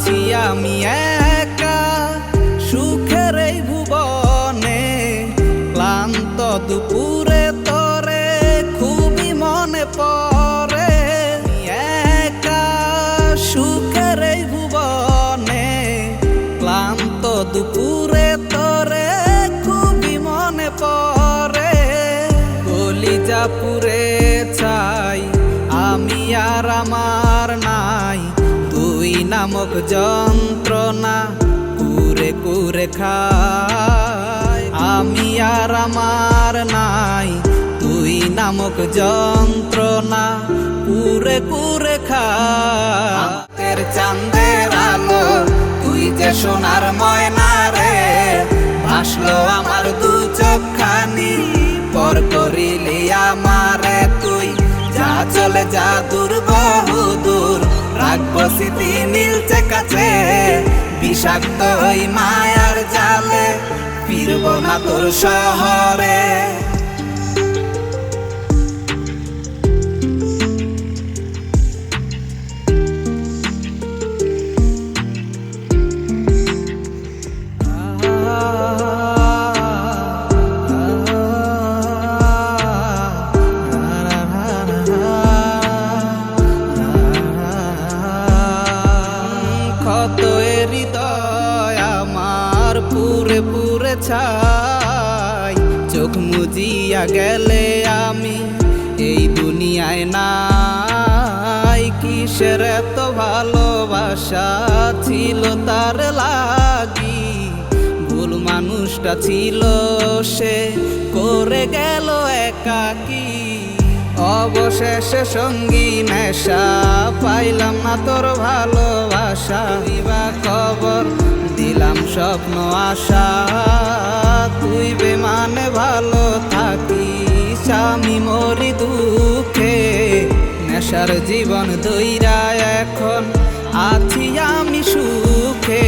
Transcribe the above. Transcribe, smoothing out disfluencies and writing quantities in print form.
আছি আমি একা সুখের এই ভুবনে, ক্লান্ত দুপুরে তরে খুবই মনে পড়ে। একা সুখের এই ভুবনে, ক্লান্ত দুপুরে তরে খুবই মনে পড়ে। কলিজা পুড়ে চাই আমি আর আমার নাই, তুই নামক যন্ত্রণা কুরে কুরে খাই। আমি আর আমার নাই, তুই নামক যন্ত্রণা কুরে কুরে খাই। চাঁদের আলো তুই যে সোনার ময়না রে, ভাসলো আমার দু চোখখানি, পর করিলি আমারে তুই। যা চলে যা দূর বহু দূর, রাখবো স্মৃতি নীলচে কাছে। বিষাক্ত ওই মায়ার জালে ফিরবো না তোর শহরে। হৃদয় আমার পুরে পুরে ছাই, চোখ মুজিয়া গেলে আমি এই দুনিয়ায় নাই। কিসের এত ভালোবাসা ছিল তার লাগি, ভুল মানুষটা ছিল সে করে গেল একাকী। অবশেষে সঙ্গী নেশা পাইলাম না তোর ভালোবাসা, দিবা খবর দিলাম স্বপ্ন আশা। তুই বেমানে ভালো থাকিস আমি মরি দুঃখে, নেশার জীবন দইরা এখন আছি আমি সুখে।